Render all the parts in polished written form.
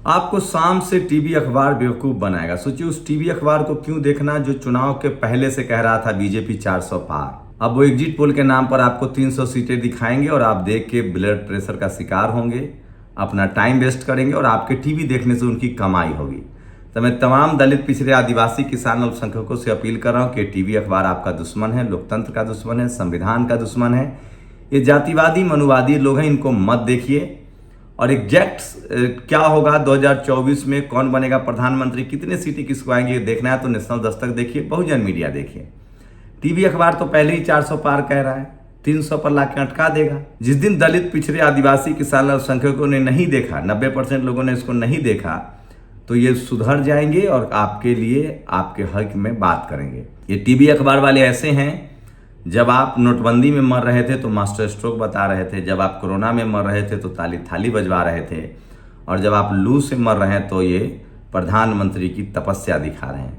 आपको शाम से टीवी अखबार बेवकूफ बनाएगा। सोचिए उस टीवी अखबार को क्यों देखना जो चुनाव के पहले से कह रहा था बीजेपी 400 पार। अब वो एग्जिट पोल के नाम पर आपको 300 सीटें दिखाएंगे और आप देख के ब्लड प्रेशर का शिकार होंगे, अपना टाइम वेस्ट करेंगे और आपके टीवी देखने से उनकी कमाई होगी। तो मैं तमाम दलित, पिछड़े, आदिवासी, किसान, अल्पसंख्यकों से अपील कर रहा हूँ कि टीवी अखबार आपका दुश्मन है, लोकतंत्र का दुश्मन है, संविधान का दुश्मन है। ये जातिवादी, मनुवादी लोग हैं, इनको मत देखिए। और एग्जैक्ट क्या होगा 2024 में, कौन बनेगा प्रधानमंत्री, कितने सीटें किसको आएंगे, देखना है तो नेशनल दस्तक देखिए, बहुजन मीडिया देखिए। टीवी अखबार तो पहले ही 400 पार कह रहा है, 300 पर लाके अटका देगा। जिस दिन दलित, पिछड़े, आदिवासी, किसान, अल्पसंख्यकों ने नहीं देखा, 90% लोगों ने इसको नहीं देखा, तो ये सुधर जाएंगे और आपके लिए, आपके हक में बात करेंगे। ये टीवी अखबार वाले ऐसे हैं, जब आप नोटबंदी में मर रहे थे तो मास्टर स्ट्रोक बता रहे थे, जब आप कोरोना में मर रहे थे तो ताली थाली बजवा रहे थे, और जब आप लू से मर रहे हैं तो ये प्रधानमंत्री की तपस्या दिखा रहे हैं।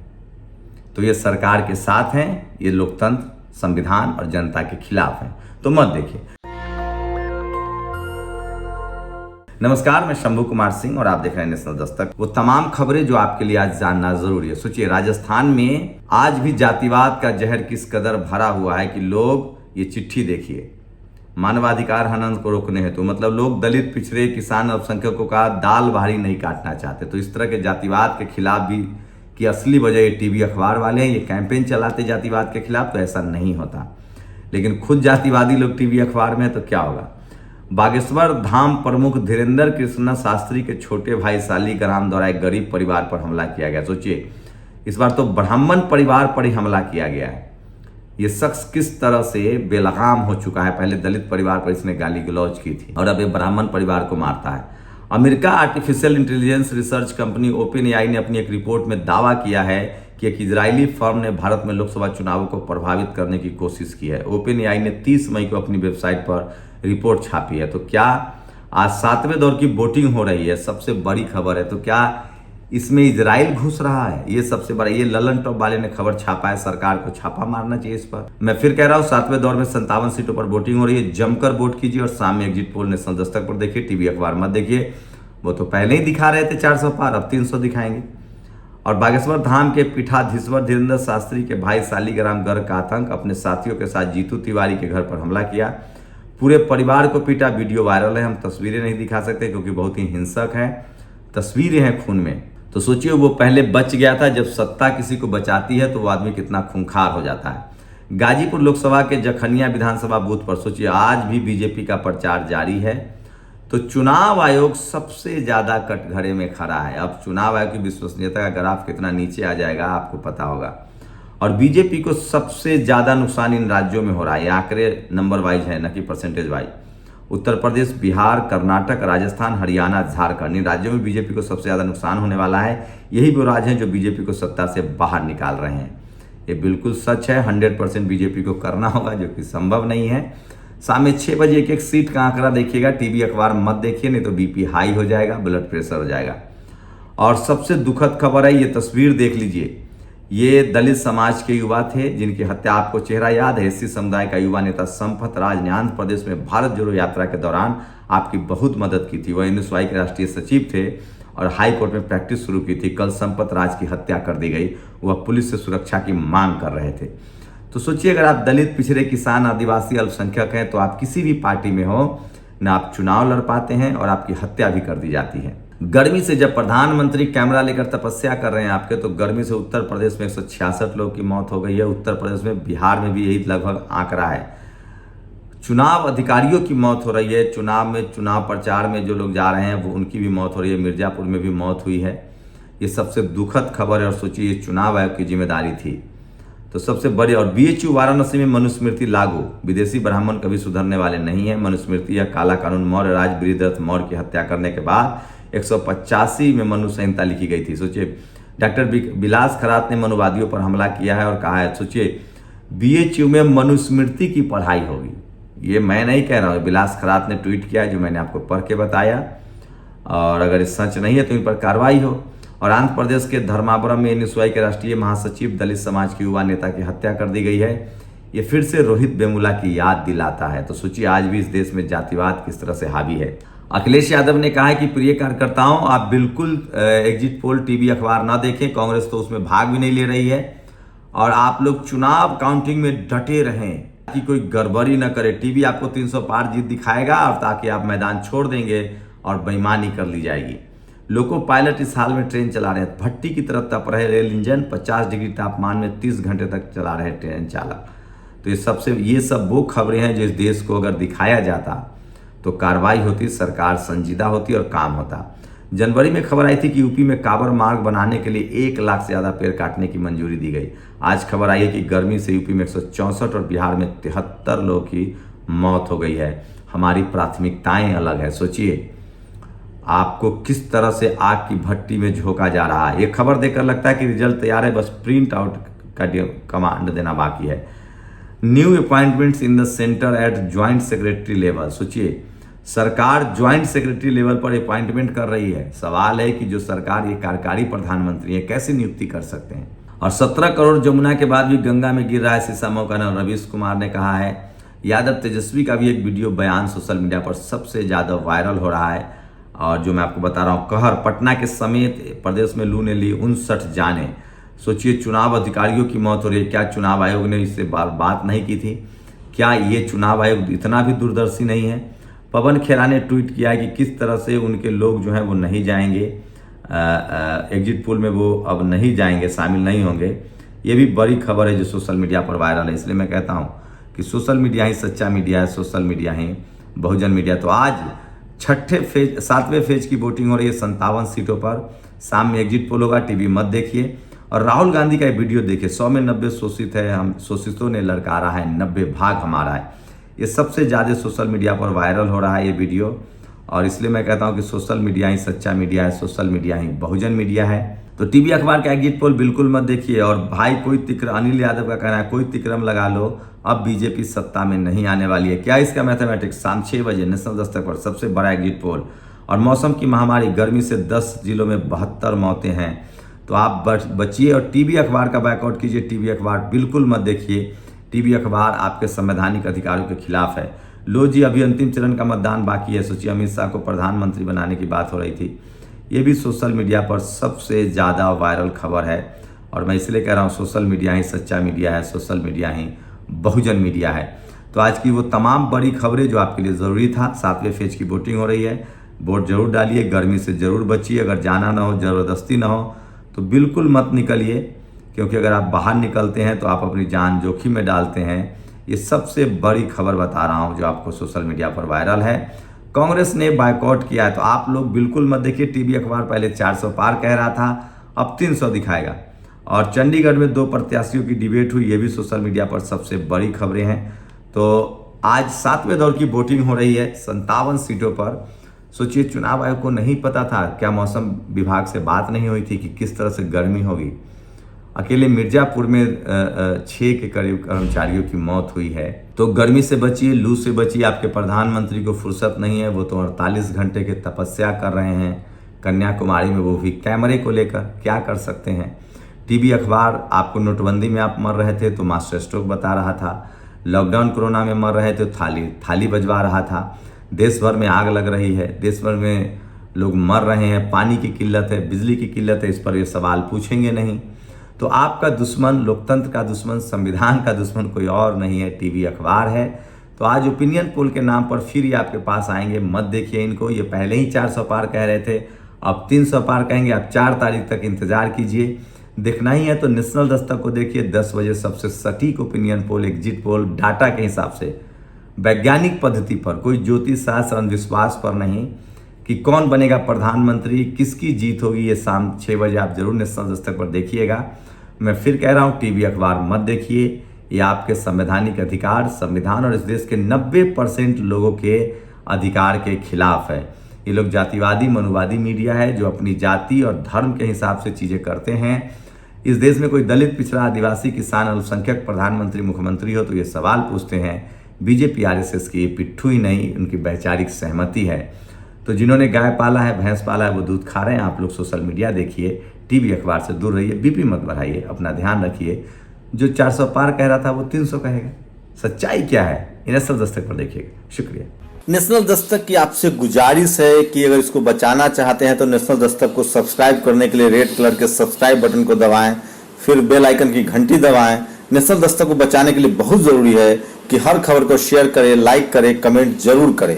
तो ये सरकार के साथ हैं, ये लोकतंत्र, संविधान और जनता के खिलाफ हैं, तो मत देखिए। नमस्कार, मैं शंभू कुमार सिंह और आप देख रहे हैं नेशनल दस्तक। वो तमाम खबरें जो आपके लिए आज जानना जरूरी है। सोचिए राजस्थान में आज भी जातिवाद का जहर किस कदर भरा हुआ है कि लोग, ये चिट्ठी देखिए, मानवाधिकार हनन को रोकने हेतु, मतलब लोग दलित, पिछड़े, किसान, अल्पसंख्यकों का दाल भारी नहीं काटना चाहते। तो इस तरह के जातिवाद के खिलाफ भी की असली वजह ये टीवी अखबार वाले हैं। ये कैंपेन चलाते जातिवाद के खिलाफ, तो ऐसा नहीं होता। लेकिन खुद जातिवादी लोग टीवी अखबार में है तो क्या होगा। बागेश्वर धाम प्रमुख धीरेन्द्र कृष्ण शास्त्री के छोटे भाई शालिग्राम द्वारा एक गरीब परिवार पर हमला किया गया। सोचिए इस बार तो ब्राह्मण परिवार पर ही हमला किया गया है। ये शख्स किस तरह से बेलगाम हो चुका है। पहले दलित परिवार पर इसने गाली गलौज की थी और अब ये ब्राह्मण परिवार को मारता है। America artificial intelligence research company open AI ने अपनी एक रिपोर्ट में दावा किया है कि एक इजरायली फर्म ने भारत में लोकसभा चुनावों को प्रभावित करने की कोशिश की है। ओपन एआई ने 30 मई को अपनी वेबसाइट पर रिपोर्ट छापी है। तो क्या आज 7वें दौर की वोटिंग हो रही है, सबसे बड़ी खबर है। तो क्या इसमें इजराइल घुस रहा है, ये सबसे बड़ा, ये ललन टॉप वाले ने खबर छापा है। सरकार को छापा मारना चाहिए इस पर। मैं फिर कह रहा हूँ 7वें दौर में 57 सीटों पर वोटिंग हो रही है। जमकर वोट कीजिए और शाम में एग्जिट पोल नेशनल दस्तक पर देखिए, टीवी अखबार मत देखिए। वो तो पहले ही दिखा रहे थे 400 पार, अब 300 दिखाएंगे। और बागेश्वर धाम के पीठाधीश्वर धीरेन्द्र शास्त्री के भाई शालिग्राम गर्ग का आतंक, अपने साथियों के साथ जीतू तिवारी के घर पर हमला किया, पूरे परिवार को पीटा। वीडियो वायरल है, हम तस्वीरें नहीं दिखा सकते क्योंकि बहुत ही हिंसक है, तस्वीरें हैं खून में। तो सोचिए वो पहले बच गया था। जब सत्ता किसी को बचाती है तो वो आदमी कितना खूंखार हो जाता है। गाजीपुर लोकसभा के जखनिया विधानसभा बूथ पर सोचिए आज भी बीजेपी का प्रचार जारी है। तो चुनाव आयोग सबसे ज्यादा कटघरे में खड़ा है। अब चुनाव आयोग की विश्वसनीयता का ग्राफ कितना नीचे आ जाएगा आपको पता होगा। और बीजेपी को सबसे ज्यादा नुकसान इन राज्यों में हो रहा है। आंकड़े नंबर वाइज है, न कि परसेंटेज वाइज। उत्तर प्रदेश, बिहार, कर्नाटक, राजस्थान, हरियाणा, झारखंड, इन राज्यों में बीजेपी को सबसे ज्यादा नुकसान होने वाला है। यही वो राज्य हैं जो बीजेपी को सत्ता से बाहर निकाल रहे हैं। ये बिल्कुल सच है। 100% बीजेपी को करना होगा, जो कि संभव नहीं है। शाम में 6 बजे एक सीट का आंकड़ा देखिएगा। टीवी अखबार मत देखिए, नहीं तो बीपी हाई हो जाएगा, ब्लड प्रेशर हो जाएगा। और सबसे दुखद खबर है, ये तस्वीर देख लीजिए। ये दलित समाज के युवा थे जिनकी हत्या, आपको चेहरा याद है, एससी समुदाय का युवा नेता संपत राज ने आंध्र प्रदेश में भारत जोड़ो यात्रा के दौरान आपकी बहुत मदद की थी। वह एनएसवाई के राष्ट्रीय सचिव थे और हाई कोर्ट में प्रैक्टिस शुरू की थी। कल संपत राज की हत्या कर दी गई। वह पुलिस से सुरक्षा की मांग कर रहे थे। तो सोचिए अगर आप दलित, पिछड़े, किसान, आदिवासी, अल्पसंख्यक हैं तो आप किसी भी पार्टी में हो ना, आप चुनाव लड़ पाते हैं और आपकी हत्या भी कर दी जाती है। गर्मी से जब प्रधानमंत्री कैमरा लेकर तपस्या कर रहे हैं आपके, तो गर्मी से उत्तर प्रदेश में 166 लोगों की मौत हो गई है। उत्तर प्रदेश में, बिहार में भी यही लगभग आंकड़ा है। चुनाव अधिकारियों की मौत हो रही है। चुनाव में, चुनाव प्रचार में जो लोग जा रहे हैं वो, उनकी भी मौत हो रही है। मिर्जापुर में भी मौत हुई है। ये सबसे दुखद खबर है। और सोचिए ये चुनाव आयोग की जिम्मेदारी थी। तो सबसे बड़ी, और बीएचयू वाराणसी में मनुस्मृति लागू, विदेशी ब्राह्मण कभी सुधरने वाले नहीं है। मनुस्मृति या काला कानून मौर्य राज बृहदरथ मौर्य की हत्या करने के बाद 185 में मनु संहिता लिखी गई थी। सोचिए डॉक्टर बिलास खरात ने मनुवादियों पर हमला किया है और कहा है, सोचिए बीएचयू में मनुस्मृति की पढ़ाई होगी। ये मैं नहीं कह रहा हूँ, बिलास खरात ने ट्वीट किया है, जो मैंने आपको पढ़ के बताया। और अगर ये सच नहीं है तो इन पर कार्रवाई हो। और आंध्र प्रदेश के धर्मावरम में एनएसवाई के राष्ट्रीय महासचिव, दलित समाज के युवा नेता की हत्या कर दी गई है। ये फिर से रोहित वेमुला की याद दिलाता है। तो सोचिए आज भी इस देश में जातिवाद किस तरह से हावी है। अखिलेश यादव ने कहा है कि प्रिय कार्यकर्ताओं, आप बिल्कुल एग्जिट पोल टीवी अखबार ना देखें, कांग्रेस तो उसमें भाग भी नहीं ले रही है, और आप लोग चुनाव काउंटिंग में डटे रहें कि कोई गड़बड़ी ना करे। टीवी आपको 300 पार जीत दिखाएगा, और ताकि आप मैदान छोड़ देंगे और बेईमानी कर ली जाएगी। लोको पायलट इस हाल में ट्रेन चला रहे हैं, भट्टी की तरफ तप रहे रेल इंजन, 50 डिग्री तापमान में 30 घंटे तक चला रहे ट्रेन चालक। तो ये सब वो खबरें हैं जो इस देश को अगर दिखाया जाता तो कार्रवाई होती, सरकार संजीदा होती और काम होता। जनवरी में खबर आई थी कि यूपी में काबर मार्ग बनाने के लिए 1 लाख से ज़्यादा पेड़ काटने की मंजूरी दी गई। आज खबर आई है कि गर्मी से यूपी में 164 और बिहार में 73 लोगों की मौत हो गई है। हमारी प्राथमिकताएं अलग है। सोचिए आपको किस तरह से आग की भट्टी में झोंका जा रहा है। ये खबर देखकर लगता है कि रिजल्ट तैयार है, बस प्रिंट आउट का कमांड देना बाकी है। New appointments in the centre at joint secretary level. सोचिए सरकार ज्वाइंट सेक्रेटरी लेवल पर अपॉइंटमेंट कर रही है। सवाल है कि जो सरकार ये कार्यकारी प्रधानमंत्री है कैसे नियुक्ति कर सकते हैं। और 17 करोड़ जमुना के बाद भी गंगा में गिर रहा है शीशमों का नल, रवीश कुमार ने कहा है। यादव तेजस्वी का भी एक वीडियो बयान सोशल मीडिया पर सबसे ज़्यादा वायरल हो रहा है, और जो मैं आपको बता रहा हूँ, कहर पटना के समेत प्रदेश में लू ने ली 59 जाने। सोचिए चुनाव अधिकारियों की मौत हो रही है। क्या चुनाव आयोग ने इससे बात नहीं की थी? क्या ये चुनाव आयोग इतना भी दूरदर्शी नहीं है? पवन खेरा ने ट्वीट किया कि किस तरह से उनके लोग जो हैं वो नहीं जाएंगे एग्जिट पोल में, वो अब नहीं जाएंगे, शामिल नहीं होंगे। ये भी बड़ी खबर है जो सोशल मीडिया पर वायरल है। इसलिए मैं कहता हूँ कि सोशल मीडिया ही सच्चा मीडिया है, सोशल मीडिया ही बहुजन मीडिया। तो आज 7वें फेज की वोटिंग हो रही है 57 सीटों पर। शाम में एग्जिट पोल होगा, टीवी मत देखिए। और राहुल गांधी का एक वीडियो देखिए, 100 में 90 शोषित है, हम शोषितों ने ललकारा है, 90 भाग हमारा है। ये सबसे ज़्यादा सोशल मीडिया पर वायरल हो रहा है ये वीडियो, और इसलिए मैं कहता हूँ कि सोशल मीडिया ही सच्चा मीडिया है, सोशल मीडिया ही बहुजन मीडिया है। तो टीवी अखबार का एग्जिट पोल बिल्कुल मत देखिए। और भाई कोई अनिल यादव का कहना है कोई तिक्रम लगा लो, अब बीजेपी सत्ता में नहीं आने वाली है। क्या इसका मैथमेटिक्स? शाम 6 बजे नेशनल दस्तक पर सबसे बड़ा एग्जिट पोल। और मौसम की महामारी, गर्मी से 10 जिलों में 72 मौतें हैं। तो आप बचिए और टीवी अखबार का बैकआउट कीजिए। टीवी अखबार बिल्कुल मत देखिए। टीवी अखबार आपके संवैधानिक अधिकारों के खिलाफ है। लो जी, अभी अंतिम चरण का मतदान बाकी है। सोचिए अमित शाह को प्रधानमंत्री बनाने की बात हो रही थी। ये भी सोशल मीडिया पर सबसे ज़्यादा वायरल खबर है, और मैं इसलिए कह रहा हूँ सोशल मीडिया ही सच्चा मीडिया है, सोशल मीडिया ही बहुजन मीडिया है। तो आज की वो तमाम बड़ी खबरें जो आपके लिए ज़रूरी था। 7वें फेज की वोटिंग हो रही है, वोट जरूर डालिए, गर्मी से ज़रूर बचिए। अगर जाना ना हो, ज़बरदस्ती ना हो तो बिल्कुल मत निकलिए, क्योंकि अगर आप बाहर निकलते हैं तो आप अपनी जान जोखिम में डालते हैं। ये सबसे बड़ी खबर बता रहा हूँ जो आपको सोशल मीडिया पर वायरल है। कांग्रेस ने बायकॉट किया है, तो आप लोग बिल्कुल मत देखिए। टीवी अखबार पहले 400 पार कह रहा था, अब 300 दिखाएगा। और चंडीगढ़ में 2 प्रत्याशियों की डिबेट हुई, ये भी सोशल मीडिया पर सबसे बड़ी खबरें हैं। तो आज 7वें दौर की वोटिंग हो रही है 57 सीटों पर। सोचिए चुनाव आयोग को नहीं पता था, क्या मौसम विभाग से बात नहीं हुई थी कि किस तरह से गर्मी होगी? अकेले मिर्जापुर में 6 के करीब कर्मचारियों की मौत हुई है। तो गर्मी से बचिए, लू से बचिए। आपके प्रधानमंत्री को फुर्सत नहीं है, वो तो 48 घंटे की तपस्या कर रहे हैं कन्याकुमारी में, वो भी कैमरे को लेकर। क्या कर सकते हैं? टीवी अखबार आपको नोटबंदी में आप मर रहे थे तो मास्टर स्ट्रोक बता रहा था, लॉकडाउन कोरोना में मर रहे थे तो थाली बजवा रहा था। देश भर में आग लग रही है, देश भर में लोग मर रहे हैं, पानी की किल्लत है, बिजली की किल्लत है, इस पर ये सवाल पूछेंगे नहीं। तो आपका दुश्मन, लोकतंत्र का दुश्मन, संविधान का दुश्मन कोई और नहीं है, टीवी अखबार है। तो आज ओपिनियन पोल के नाम पर फिर ये आपके पास आएंगे, मत देखिए इनको। ये पहले ही 400 पार कह रहे थे, अब 300 पार कहेंगे। आप 4 तारीख तक इंतजार कीजिए। देखना ही है तो नेशनल दस्तक को देखिए, 10 बजे सबसे सटीक opinion poll, exit poll data के हिसाब से, वैज्ञानिक पद्धति पर, कोई ज्योतिष शास्त्र अंधविश्वास पर नहीं, कि कौन बनेगा प्रधानमंत्री, किसकी जीत होगी। ये शाम 6 बजे आप जरूर नेशनल दस्तक पर देखिएगा। मैं फिर कह रहा हूँ टीवी अखबार मत देखिए। ये आपके संवैधानिक अधिकार, संविधान और इस देश के 90% लोगों के अधिकार के खिलाफ है। ये लोग जातिवादी, मनुवादी मीडिया है जो अपनी जाति और धर्म के हिसाब से चीज़ें करते हैं। इस देश में कोई दलित, पिछड़ा, आदिवासी, किसान, अल्पसंख्यक प्रधानमंत्री, मुख्यमंत्री हो तो ये सवाल पूछते हैं। बीजेपी आरएसएस की पिट्ठू ही नहीं, उनकी वैचारिक सहमति है। तो जिन्होंने गाय पाला है, भैंस पाला है, वो दूध खा रहे हैं। आप लोग सोशल मीडिया देखिए, टीवी अखबार से दूर रहिए, बीपी मत बढ़ाइए, अपना ध्यान रखिए। जो 400 पार कह रहा था वो 300 कहेगा। सच्चाई क्या है, नेशनल दस्तक पर देखिएगा। शुक्रिया। नेशनल दस्तक की आपसे गुजारिश है कि अगर इसको बचाना चाहते हैं तो नेशनल दस्तक को सब्सक्राइब करने के लिए रेड कलर के सब्सक्राइब बटन को दबाएं, फिर बेल आइकन की घंटी दबाएं। नेशनल दस्तक को बचाने के लिए बहुत जरूरी है कि हर खबर को शेयर करें, लाइक करें, कमेंट जरूर करें।